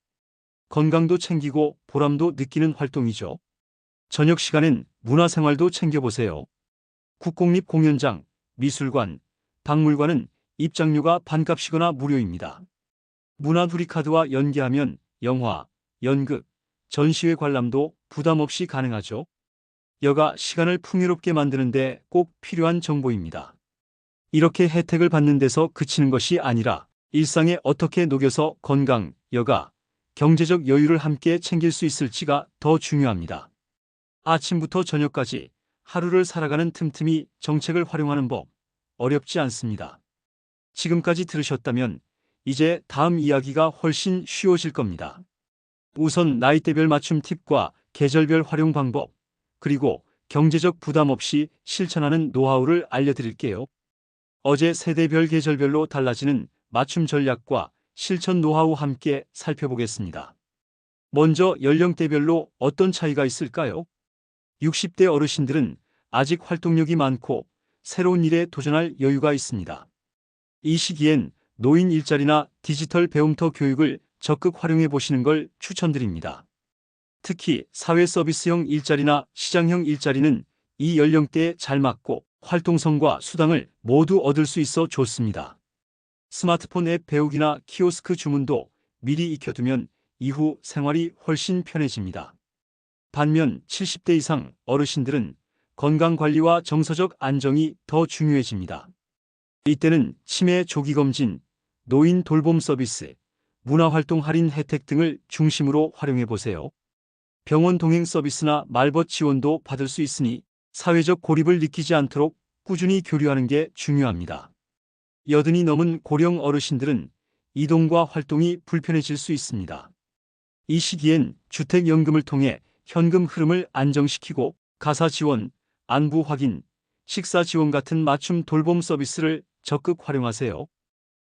건강도 챙기고 보람도 느끼는 활동이죠. 저녁 시간엔 문화생활도 챙겨보세요. 국공립 공연장, 미술관, 박물관은 입장료가 반값이거나 무료입니다. 문화두리카드와 연계하면 영화, 연극, 전시회 관람도 부담 없이 가능하죠. 여가 시간을 풍요롭게 만드는데 꼭 필요한 정보입니다. 이렇게 혜택을 받는 데서 그치는 것이 아니라 일상에 어떻게 녹여서 건강, 여가, 경제적 여유를 함께 챙길 수 있을지가 더 중요합니다. 아침부터 저녁까지 하루를 살아가는 틈틈이 정책을 활용하는 법, 어렵지 않습니다. 지금까지 들으셨다면 이제 다음 이야기가 훨씬 쉬워질 겁니다. 우선 나이대별 맞춤 팁과 계절별 활용 방법, 그리고 경제적 부담 없이 실천하는 노하우를 알려드릴게요. 어제 세대별 계절별로 달라지는 맞춤 전략과 실천 노하우 함께 살펴보겠습니다. 먼저 연령대별로 어떤 차이가 있을까요? 60대 어르신들은 아직 활동력이 많고 새로운 일에 도전할 여유가 있습니다. 이 시기엔 노인 일자리나 디지털 배움터 교육을 적극 활용해 보시는 걸 추천드립니다. 특히 사회 서비스형 일자리나 시장형 일자리는 이 연령대에 잘 맞고 활동성과 수당을 모두 얻을 수 있어 좋습니다. 스마트폰 앱 배우기나 키오스크 주문도 미리 익혀두면 이후 생활이 훨씬 편해집니다. 반면 70대 이상 어르신들은 건강관리와 정서적 안정이 더 중요해집니다. 이때는 치매 조기검진, 노인 돌봄 서비스, 문화활동 할인 혜택 등을 중심으로 활용해 보세요. 병원 동행 서비스나 말벗 지원도 받을 수 있으니 사회적 고립을 느끼지 않도록 꾸준히 교류하는 게 중요합니다. 80이 넘은 고령 어르신들은 이동과 활동이 불편해질 수 있습니다. 이 시기엔 주택연금을 통해 현금 흐름을 안정시키고 가사 지원, 안부 확인, 식사 지원 같은 맞춤 돌봄 서비스를 적극 활용하세요.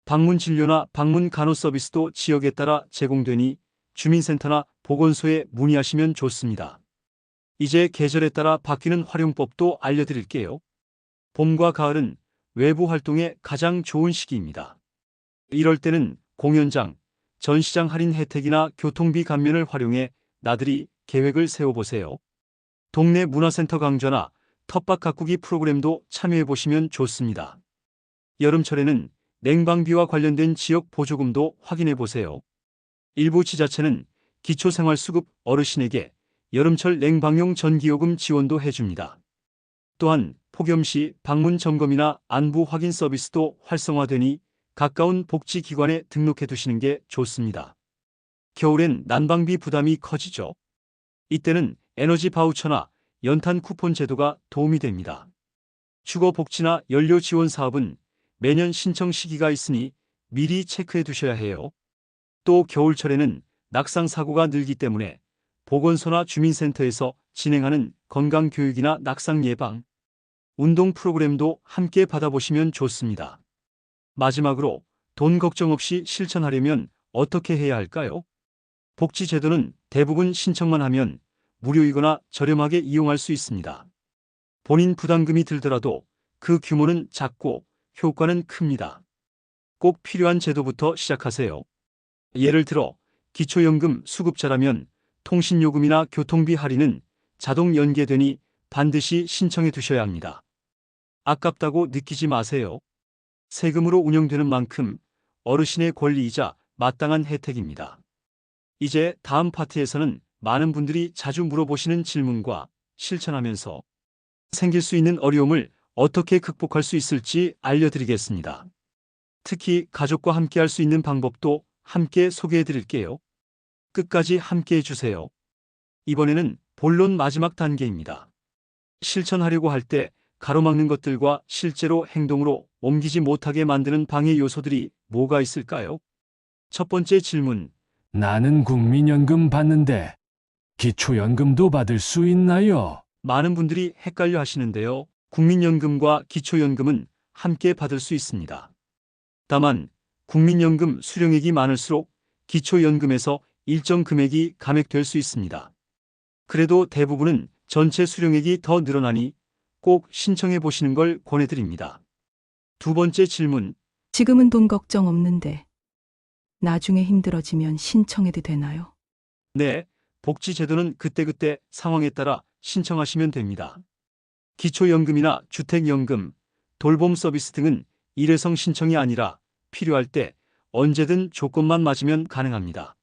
방문 진료나 방문 간호 서비스도 지역에 따라 제공되니 주민센터나 보건소에 문의하시면 좋습니다. 이제 계절에 따라 바뀌는 활용법도 알려드릴게요. 봄과 가을은 외부 활동에 가장 좋은 시기입니다. 이럴 때는 공연장, 전시장 할인 혜택이나 교통비 감면을 활용해 나들이 계획을 세워보세요. 동네 문화센터 강좌나 텃밭 가꾸기 프로그램도 참여해보시면 좋습니다. 여름철에는 냉방비와 관련된 지역 보조금도 확인해보세요. 일부 지자체는 기초생활수급 어르신에게 여름철 냉방용 전기요금 지원도 해줍니다. 또한 폭염시 방문 점검이나 안부 확인 서비스도 활성화되니 가까운 복지기관에 등록해 두시는 게 좋습니다. 겨울엔 난방비 부담이 커지죠. 이때는 에너지 바우처나 연탄 쿠폰 제도가 도움이 됩니다. 주거복지나 연료 지원 사업은 매년 신청 시기가 있으니 미리 체크해 두셔야 해요. 또 겨울철에는 낙상 사고가 늘기 때문에 보건소나 주민센터에서 진행하는 건강교육이나 낙상 예방, 운동 프로그램도 함께 받아보시면 좋습니다. 마지막으로 돈 걱정 없이 실천하려면 어떻게 해야 할까요? 복지제도는 대부분 신청만 하면 무료이거나 저렴하게 이용할 수 있습니다. 본인 부담금이 들더라도 그 규모는 작고 효과는 큽니다. 꼭 필요한 제도부터 시작하세요. 예를 들어 기초연금 수급자라면 통신요금이나 교통비 할인은 자동 연계되니 반드시 신청해 두셔야 합니다. 아깝다고 느끼지 마세요. 세금으로 운영되는 만큼 어르신의 권리이자 마땅한 혜택입니다. 이제 다음 파트에서는 많은 분들이 자주 물어보시는 질문과 실천하면서 생길 수 있는 어려움을 어떻게 극복할 수 있을지 알려드리겠습니다. 특히 가족과 함께 할 수 있는 방법도 함께 소개해 드릴게요. 끝까지 함께 해주세요. 이번에는 본론 마지막 단계입니다. 실천하려고 할 때 가로막는 것들과 실제로 행동으로 옮기지 못하게 만드는 방해 요소들이 뭐가 있을까요? 첫 번째 질문. 나는 국민연금 받는데 기초연금도 받을 수 있나요? 많은 분들이 헷갈려 하시는데요. 국민연금과 기초연금은 함께 받을 수 있습니다. 다만 국민연금 수령액이 많을수록 기초연금에서 일정 금액이 감액될 수 있습니다. 그래도 대부분은 전체 수령액이 더 늘어나니 꼭 신청해 보시는 걸 권해드립니다. 두 번째 질문, 지금은 돈 걱정 없는데 나중에 힘들어지면 신청해도 되나요? 네, 복지제도는 그때그때 상황에 따라 신청하시면 됩니다. 기초연금이나 주택연금, 돌봄 서비스 등은 일회성 신청이 아니라 필요할 때 언제든 조건만 맞으면 가능합니다.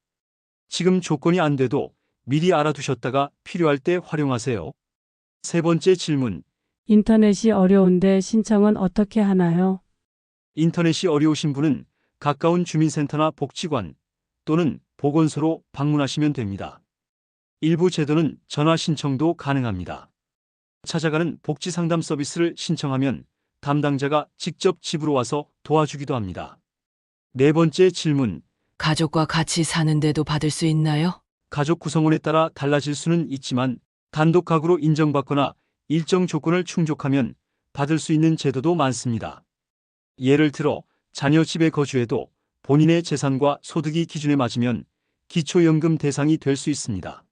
지금 조건이 안 돼도 미리 알아두셨다가 필요할 때 활용하세요. 세 번째 질문, 인터넷이 어려운데 신청은 어떻게 하나요? 인터넷이 어려우신 분은 가까운 주민센터나 복지관 또는 보건소로 방문하시면 됩니다. 일부 제도는 전화 신청도 가능합니다. 찾아가는 복지상담 서비스를 신청하면 담당자가 직접 집으로 와서 도와주기도 합니다. 네 번째 질문, 가족과 같이 사는데도 받을 수 있나요? 가족 구성원에 따라 달라질 수는 있지만 단독 가구로 인정받거나 일정 조건을 충족하면 받을 수 있는 제도도 많습니다. 예를 들어 자녀 집에 거주해도 본인의 재산과 소득이 기준에 맞으면 기초연금 대상이 될 수 있습니다.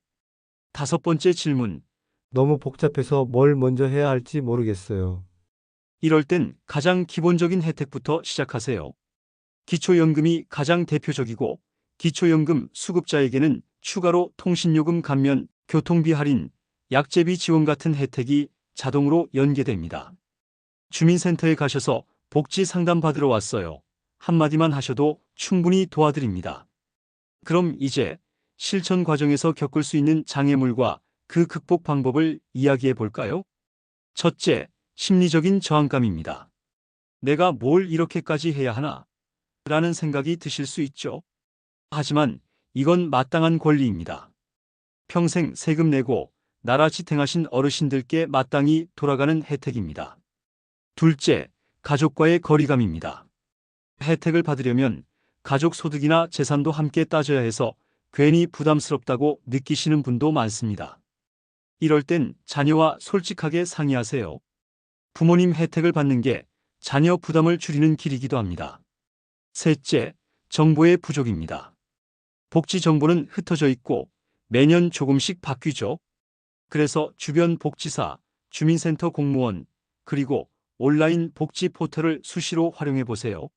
다섯 번째 질문, 너무 복잡해서 뭘 먼저 해야 할지 모르겠어요. 이럴 땐 가장 기본적인 혜택부터 시작하세요. 기초연금이 가장 대표적이고 기초연금 수급자에게는 추가로 통신요금 감면, 교통비 할인, 약제비 지원 같은 혜택이 자동으로 연계됩니다. 주민센터에 가셔서 복지 상담 받으러 왔어요. 한마디만 하셔도 충분히 도와드립니다. 그럼 이제 실천 과정에서 겪을 수 있는 장애물과 그 극복 방법을 이야기해 볼까요? 첫째, 심리적인 저항감입니다. 내가 뭘 이렇게까지 해야 하나? 라는 생각이 드실 수 있죠. 하지만 이건 마땅한 권리입니다. 평생 세금 내고 나라 지탱하신 어르신들께 마땅히 돌아가는 혜택입니다. 둘째, 가족과의 거리감입니다. 혜택을 받으려면 가족 소득이나 재산도 함께 따져야 해서 괜히 부담스럽다고 느끼시는 분도 많습니다. 이럴 땐 자녀와 솔직하게 상의하세요. 부모님 혜택을 받는 게 자녀 부담을 줄이는 길이기도 합니다. 셋째, 정보의 부족입니다. 복지 정보는 흩어져 있고 매년 조금씩 바뀌죠. 그래서 주변 복지사, 주민센터 공무원, 그리고 온라인 복지 포털을 수시로 활용해 보세요.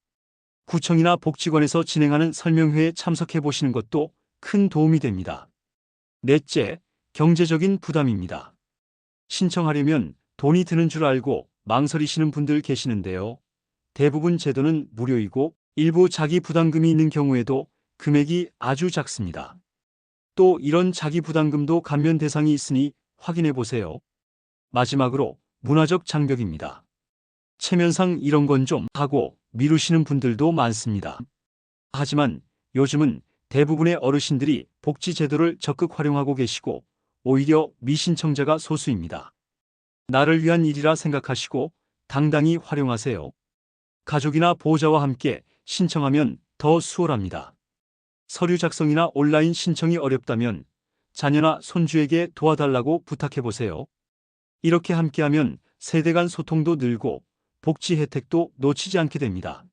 구청이나 복지관에서 진행하는 설명회에 참석해 보시는 것도 큰 도움이 됩니다. 넷째, 경제적인 부담입니다. 신청하려면 돈이 드는 줄 알고 망설이시는 분들 계시는데요. 대부분 제도는 무료이고 일부 자기 부담금이 있는 경우에도 금액이 아주 작습니다. 또 이런 자기 부담금도 감면 대상이 있으니 확인해 보세요. 마지막으로 문화적 장벽입니다. 체면상 이런 건 좀 하고 미루시는 분들도 많습니다. 하지만 요즘은 대부분의 어르신들이 복지 제도를 적극 활용하고 계시고 오히려 미신청자가 소수입니다. 나를 위한 일이라 생각하시고 당당히 활용하세요. 가족이나 보호자와 함께 신청하면 더 수월합니다. 서류 작성이나 온라인 신청이 어렵다면 자녀나 손주에게 도와달라고 부탁해 보세요. 이렇게 함께하면 세대 간 소통도 늘고 복지 혜택도 놓치지 않게 됩니다.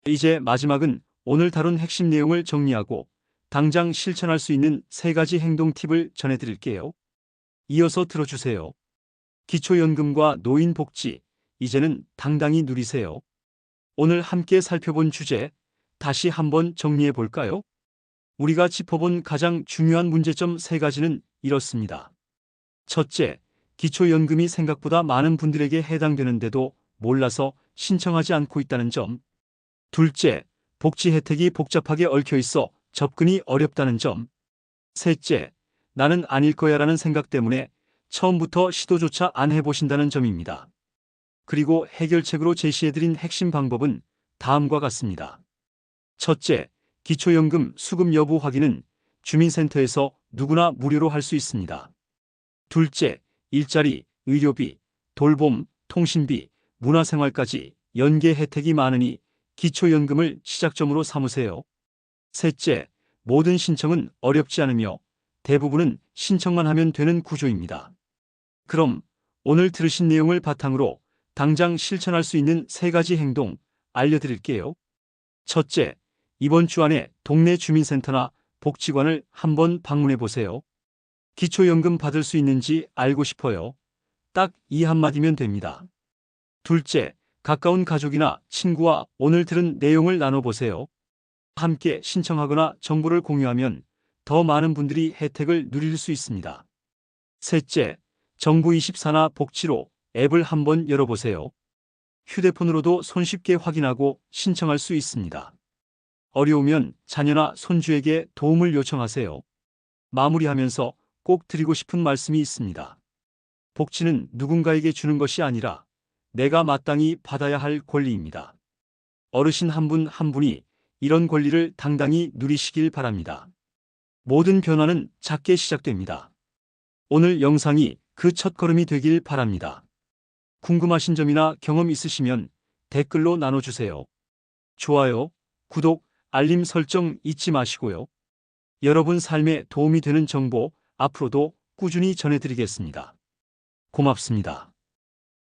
이제 마지막은 오늘 다룬 핵심 내용을 정리하고 당장 실천할 수 있는 3가지 행동 팁을 전해드릴게요. 이어서 들어주세요. 기초연금과 노인복지, 이제는 당당히 누리세요. 오늘 함께 살펴본 주제, 다시 한번 정리해 볼까요? 우리가 짚어본 가장 중요한 문제점 3가지는 이렇습니다. 첫째, 기초연금이 생각보다 많은 분들에게 해당되는데도 몰라서 신청하지 않고 있다는 점. 둘째, 복지 혜택이 복잡하게 얽혀 있어 접근이 어렵다는 점. 셋째, 나는 아닐 거야라는 생각 때문에 처음부터 시도조차 안 해보신다는 점입니다. 그리고 해결책으로 제시해드린 핵심 방법은 다음과 같습니다. 첫째, 기초연금 수급 여부 확인은 주민센터에서 누구나 무료로 할 수 있습니다. 둘째, 일자리, 의료비, 돌봄, 통신비, 문화생활까지 연계 혜택이 많으니 기초연금을 시작점으로 삼으세요. 셋째, 모든 신청은 어렵지 않으며 대부분은 신청만 하면 되는 구조입니다. 그럼 오늘 들으신 내용을 바탕으로 당장 실천할 수 있는 3가지 행동 알려드릴게요. 첫째, 이번 주 안에 동네 주민센터나 복지관을 한번 방문해 보세요. 기초연금 받을 수 있는지 알고 싶어요. 딱 이 한마디면 됩니다. 둘째, 가까운 가족이나 친구와 오늘 들은 내용을 나눠보세요. 함께 신청하거나 정보를 공유하면 더 많은 분들이 혜택을 누릴 수 있습니다. 셋째, 정부24나 복지로 앱을 한번 열어보세요. 휴대폰으로도 손쉽게 확인하고 신청할 수 있습니다. 어려우면 자녀나 손주에게 도움을 요청하세요. 마무리하면서 꼭 드리고 싶은 말씀이 있습니다. 복지는 누군가에게 주는 것이 아니라 내가 마땅히 받아야 할 권리입니다. 어르신 한 분 한 분이 이런 권리를 당당히 누리시길 바랍니다. 모든 변화는 작게 시작됩니다. 오늘 영상이 그 첫걸음이 되길 바랍니다. 궁금하신 점이나 경험 있으시면 댓글로 나눠주세요. 좋아요, 구독, 알림 설정 잊지 마시고요. 여러분 삶에 도움이 되는 정보 앞으로도 꾸준히 전해드리겠습니다. 고맙습니다.